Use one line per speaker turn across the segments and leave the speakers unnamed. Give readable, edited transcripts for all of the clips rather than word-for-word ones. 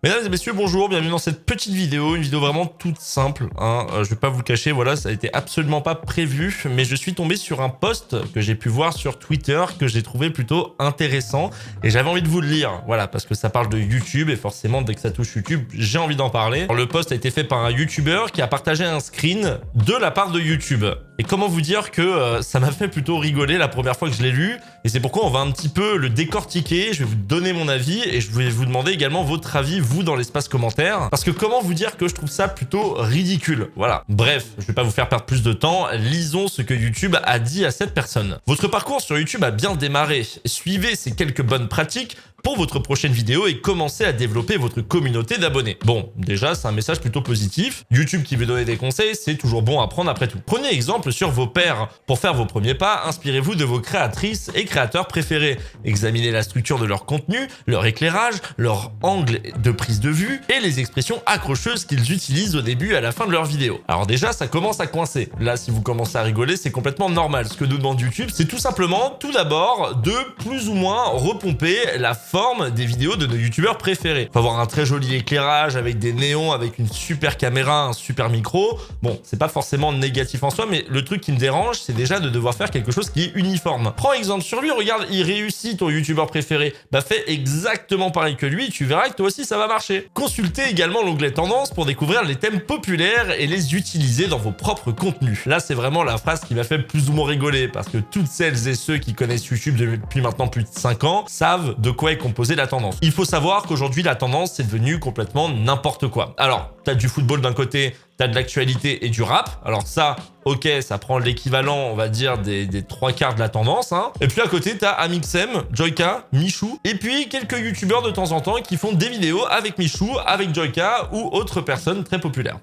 Mesdames et messieurs, bonjour, bienvenue dans cette petite vidéo, une vidéo vraiment toute simple, hein. Je vais pas vous le cacher, voilà, ça a été absolument pas prévu, mais je suis tombé sur un post que j'ai pu voir sur Twitter, que j'ai trouvé plutôt intéressant, et j'avais envie de vous le lire, voilà, parce que ça parle de YouTube, et forcément, dès que ça touche YouTube, j'ai envie d'en parler. Alors, le post a été fait par un YouTuber qui a partagé un screen de la part de YouTube. Et comment vous dire que ça m'a fait plutôt rigoler la première fois que je l'ai lu, et c'est pourquoi on va un petit peu le décortiquer, je vais vous donner mon avis, et je vais vous demander également votre avis, vous, dans l'espace commentaire, parce que comment vous dire que je trouve ça plutôt ridicule. Voilà. Bref, je vais pas vous faire perdre plus de temps, lisons ce que YouTube a dit à cette personne. Votre parcours sur YouTube a bien démarré. Suivez ces quelques bonnes pratiques pour votre prochaine vidéo et commencez à développer votre communauté d'abonnés. Bon, déjà, c'est un message plutôt positif. YouTube qui veut donner des conseils, c'est toujours bon à prendre après tout. Prenez exemple sur vos pairs. Pour faire vos premiers pas, inspirez-vous de vos créatrices et créateurs préférés. Examinez la structure de leur contenu, leur éclairage, leur angle de prise de vue et les expressions accrocheuses qu'ils utilisent au début et à la fin de leur vidéo. Alors déjà, ça commence à coincer. Là, si vous commencez à rigoler, c'est complètement normal. Ce que nous demande YouTube, c'est tout simplement, tout d'abord, de plus ou moins repomper la forme des vidéos de nos youtubeurs préférés. Faut avoir un très joli éclairage avec des néons, avec une super caméra, un super micro. Bon, c'est pas forcément négatif en soi, mais le truc qui me dérange, c'est déjà de devoir faire quelque chose qui est uniforme. Prends exemple sur lui, regarde, il réussit ton youtubeur préféré. Bah fais exactement pareil que lui, tu verras que toi aussi ça va marcher. Consultez également l'onglet tendance pour découvrir les thèmes populaires et les utiliser dans vos propres contenus. Là, c'est vraiment la phrase qui m'a fait plus ou moins rigoler, parce que toutes celles et ceux qui connaissent YouTube depuis maintenant plus de 5 ans savent de quoi est composée la tendance. Il faut savoir qu'aujourd'hui, la tendance, c'est devenu complètement n'importe quoi. Alors, t'as du football d'un côté, t'as de l'actualité et du rap. Alors ça, ok, ça prend l'équivalent, on va dire, des 3/4 de la tendance, hein. Et puis à côté, t'as Amixem, Joyka, Michou, et puis quelques youtubeurs de temps en temps qui font des vidéos avec Michou, avec Joyka ou autres personnes très populaires.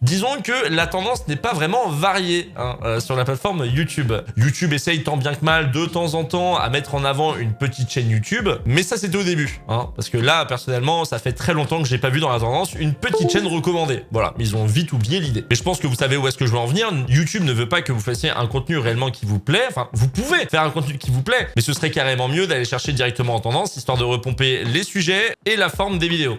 Disons que la tendance n'est pas vraiment variée sur la plateforme YouTube. YouTube essaye tant bien que mal de temps en temps à mettre en avant une petite chaîne YouTube, mais ça c'était au début, parce que là personnellement ça fait très longtemps que j'ai pas vu dans la tendance une petite chaîne recommandée. Voilà, ils ont vite oublié l'idée. Mais je pense que vous savez où est-ce que je veux en venir. YouTube ne veut pas que vous fassiez un contenu réellement qui vous plaît. Enfin, vous pouvez faire un contenu qui vous plaît, mais ce serait carrément mieux d'aller chercher directement en tendance, histoire de repomper les sujets et la forme des vidéos.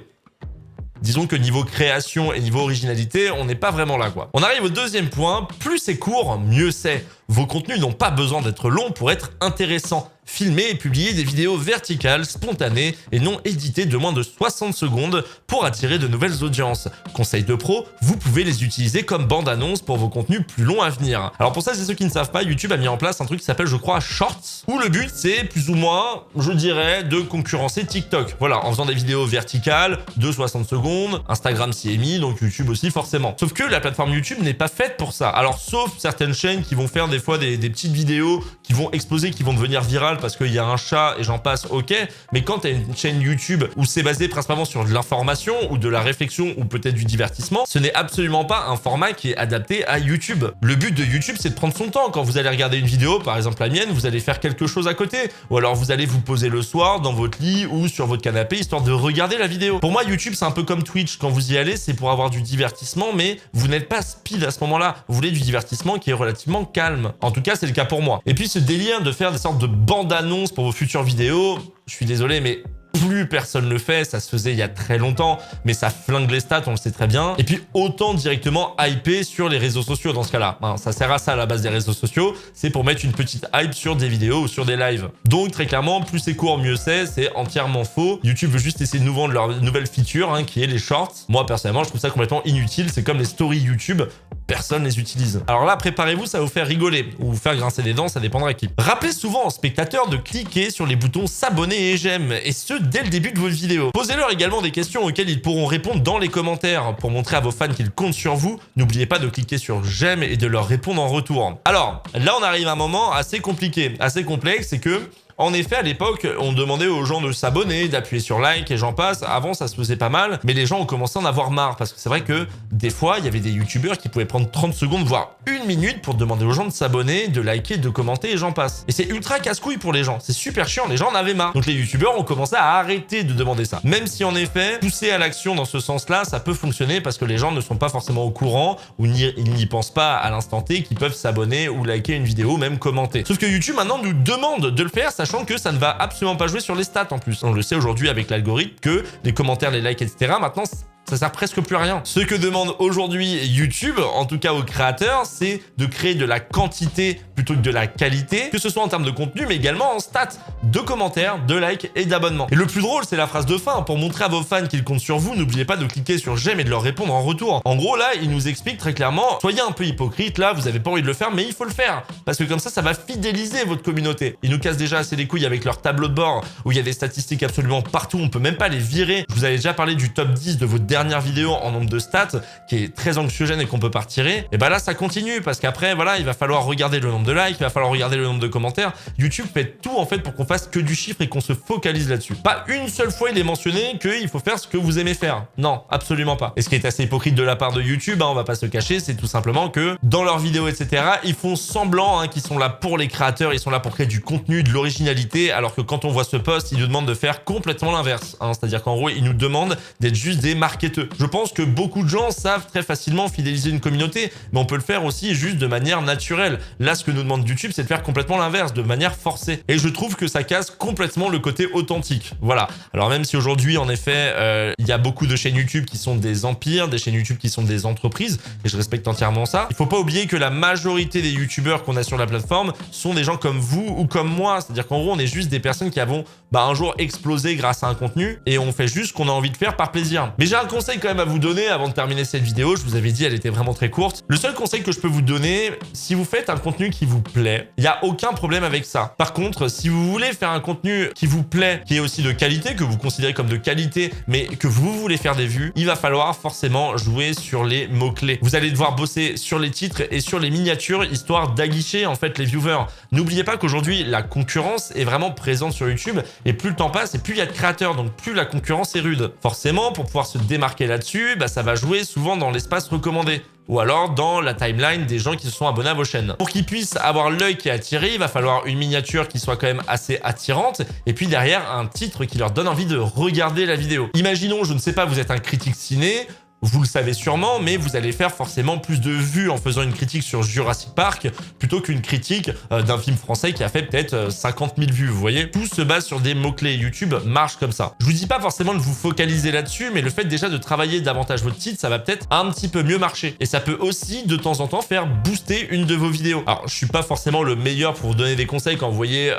Disons que niveau création et niveau originalité, on n'est pas vraiment là, quoi. On arrive au deuxième point, plus c'est court, mieux c'est. Vos contenus n'ont pas besoin d'être longs pour être intéressants. Filmer et publier des vidéos verticales, spontanées et non éditées de moins de 60 secondes pour attirer de nouvelles audiences. Conseil de pro, vous pouvez les utiliser comme bande-annonce pour vos contenus plus longs à venir. Alors pour ça, c'est ceux qui ne savent pas, YouTube a mis en place un truc qui s'appelle, je crois, Shorts, où le but c'est plus ou moins, je dirais, de concurrencer TikTok. Voilà, en faisant des vidéos verticales de 60 secondes, Instagram s'y est mis, donc YouTube aussi forcément. Sauf que la plateforme YouTube n'est pas faite pour ça. Alors sauf certaines chaînes qui vont faire des fois des petites vidéos qui vont exploser, qui vont devenir virales parce qu'il y a un chat et j'en passe, ok. Mais quand tu as une chaîne YouTube où c'est basé principalement sur de l'information ou de la réflexion ou peut-être du divertissement, ce n'est absolument pas un format qui est adapté à YouTube. Le but de YouTube, c'est de prendre son temps. Quand vous allez regarder une vidéo, par exemple la mienne, vous allez faire quelque chose à côté. Ou alors vous allez vous poser le soir dans votre lit ou sur votre canapé histoire de regarder la vidéo. Pour moi, YouTube, c'est un peu comme Twitch. Quand vous y allez, c'est pour avoir du divertissement, mais vous n'êtes pas speed à ce moment-là. Vous voulez du divertissement qui est relativement calme. En tout cas, c'est le cas pour moi. Et puis ce délire de faire des sortes de bandes-annonces pour vos futures vidéos, je suis désolé, mais plus personne le fait, ça se faisait il y a très longtemps, mais ça flingue les stats, on le sait très bien. Et puis autant directement hyper sur les réseaux sociaux dans ce cas-là. Ça sert à ça à la base des réseaux sociaux, c'est pour mettre une petite hype sur des vidéos ou sur des lives. Donc très clairement, plus c'est court, mieux c'est entièrement faux. YouTube veut juste essayer de nous vendre leur nouvelle feature, qui est les shorts. Moi personnellement, je trouve ça complètement inutile, c'est comme les stories YouTube. Personne les utilise. Alors là, préparez-vous, ça va vous faire rigoler ou vous faire grincer des dents, ça dépendra qui. Rappelez souvent aux spectateurs de cliquer sur les boutons s'abonner et j'aime, et ce dès le début de votre vidéo. Posez-leur également des questions auxquelles ils pourront répondre dans les commentaires pour montrer à vos fans qu'ils comptent sur vous. N'oubliez pas de cliquer sur j'aime et de leur répondre en retour. Alors, là on arrive à un moment assez compliqué, assez complexe, c'est que en effet, à l'époque, on demandait aux gens de s'abonner, d'appuyer sur like et j'en passe. Avant, ça se faisait pas mal, mais les gens ont commencé à en avoir marre parce que c'est vrai que des fois, il y avait des youtubeurs qui pouvaient prendre 30 secondes, voire 1 minute pour demander aux gens de s'abonner, de liker, de commenter et j'en passe. Et c'est ultra casse-couille pour les gens. C'est super chiant, les gens en avaient marre. Donc les youtubeurs ont commencé à arrêter de demander ça. Même si en effet, pousser à l'action dans ce sens-là, ça peut fonctionner parce que les gens ne sont pas forcément au courant ou ils n'y pensent pas à l'instant T qu'ils peuvent s'abonner ou liker une vidéo ou même commenter. Sauf que YouTube maintenant nous demande de le faire, sachant sachant que ça ne va absolument pas jouer sur les stats en plus. On le sait aujourd'hui avec l'algorithme que les commentaires, les likes, etc. maintenant, ça sert presque plus à rien. Ce que demande aujourd'hui YouTube, en tout cas aux créateurs, c'est de créer de la quantité plutôt que de la qualité, que ce soit en termes de contenu, mais également en stats, de commentaires, de likes et d'abonnements. Et le plus drôle, c'est la phrase de fin. Pour montrer à vos fans qu'ils comptent sur vous, n'oubliez pas de cliquer sur j'aime et de leur répondre en retour. En gros, là, il nous explique très clairement, soyez un peu hypocrite, là, vous avez pas envie de le faire, mais il faut le faire. Parce que comme ça va fidéliser votre communauté. Ils nous cassent déjà assez les couilles avec leur tableau de bord, où il y a des statistiques absolument partout, on peut même pas les virer. Je vous avais déjà parlé du top 10 de votre dernière vidéo en nombre de stats, qui est très anxiogène et qu'on peut pas retirer. Et bah là, ça continue, parce qu'après, voilà, il va falloir regarder le nombre de likes, il va falloir regarder le nombre de commentaires. YouTube fait tout, en fait, pour qu'on fasse que du chiffre et qu'on se focalise là-dessus. Pas une seule fois, il est mentionné qu'il faut faire ce que vous aimez faire. Non, absolument pas. Et ce qui est assez hypocrite de la part de YouTube, on va pas se cacher, c'est tout simplement que dans leurs vidéos, etc., ils font semblant qu'ils sont là pour les créateurs, ils sont là pour créer du contenu, de l'originalité, alors que quand on voit ce post, ils nous demandent de faire complètement l'inverse. C'est-à-dire qu'en gros, ils nous demandent d'être juste des marketeurs. Je pense que beaucoup de gens savent très facilement fidéliser une communauté, mais on peut le faire aussi juste de manière naturelle. Là, ce que nous demande YouTube, c'est de faire complètement l'inverse, de manière forcée. Et je trouve que ça casse complètement le côté authentique. Voilà. Alors même si aujourd'hui, en effet, il y a beaucoup de chaînes YouTube qui sont des empires, des chaînes YouTube qui sont des entreprises, et je respecte entièrement ça, il faut pas oublier que la majorité des YouTubeurs qu'on a sur la plateforme sont des gens comme vous ou comme moi. C'est-à-dire qu'en gros, on est juste des personnes qui avons un jour explosé grâce à un contenu, et on fait juste ce qu'on a envie de faire par plaisir. Mais j'ai un conseil quand même à vous donner avant de terminer cette vidéo. Je vous avais dit, elle était vraiment très courte. Le seul conseil que je peux vous donner, si vous faites un contenu qui vous plaît, il n'y a aucun problème avec ça. Par contre, si vous voulez faire un contenu qui vous plaît, qui est aussi de qualité, que vous considérez comme de qualité, mais que vous voulez faire des vues, il va falloir forcément jouer sur les mots-clés. Vous allez devoir bosser sur les titres et sur les miniatures, histoire d'aguicher en fait les viewers. N'oubliez pas qu'aujourd'hui, la concurrence est vraiment présente sur YouTube, et plus le temps passe, et plus il y a de créateurs, donc plus la concurrence est rude. Forcément, pour pouvoir se démarquer là-dessus, ça va jouer souvent dans l'espace recommandé, ou alors dans la timeline des gens qui se sont abonnés à vos chaînes. Pour qu'ils puissent avoir l'œil qui est attiré, il va falloir une miniature qui soit quand même assez attirante, et puis derrière, un titre qui leur donne envie de regarder la vidéo. Imaginons, je ne sais pas, vous êtes un critique ciné, vous le savez sûrement, mais vous allez faire forcément plus de vues en faisant une critique sur Jurassic Park plutôt qu'une critique d'un film français qui a fait peut-être 50 000 vues, vous voyez. Tout se base sur des mots-clés. YouTube marche comme ça. Je vous dis pas forcément de vous focaliser là-dessus, mais le fait déjà de travailler davantage votre titre, ça va peut-être un petit peu mieux marcher. Et ça peut aussi, de temps en temps, faire booster une de vos vidéos. Alors, je suis pas forcément le meilleur pour vous donner des conseils quand vous voyez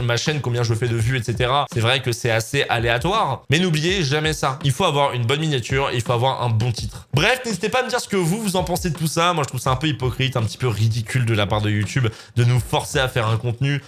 ma chaîne, combien je fais de vues, etc. C'est vrai que c'est assez aléatoire, mais n'oubliez jamais ça. Il faut avoir une bonne miniature, il faut avoir un bon titre. Bref, n'hésitez pas à me dire ce que vous en pensez de tout ça. Moi, je trouve ça un peu hypocrite, un petit peu ridicule de la part de YouTube de nous forcer à faire un contenu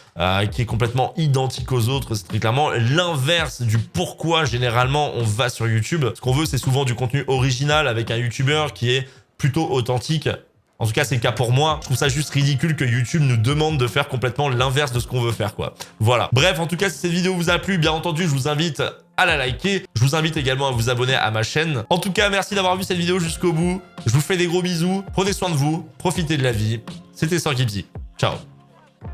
qui est complètement identique aux autres. C'est très clairement l'inverse du pourquoi généralement on va sur YouTube. Ce qu'on veut, c'est souvent du contenu original avec un YouTuber qui est plutôt authentique. En tout cas, c'est le cas pour moi. Je trouve ça juste ridicule que YouTube nous demande de faire complètement l'inverse de ce qu'on veut faire, quoi. Voilà. Bref, en tout cas, si cette vidéo vous a plu, bien entendu, je vous invite à la liker. Je vous invite également à vous abonner à ma chaîne. En tout cas, merci d'avoir vu cette vidéo jusqu'au bout. Je vous fais des gros bisous. Prenez soin de vous. Profitez de la vie. C'était Sorgibzy. Ciao.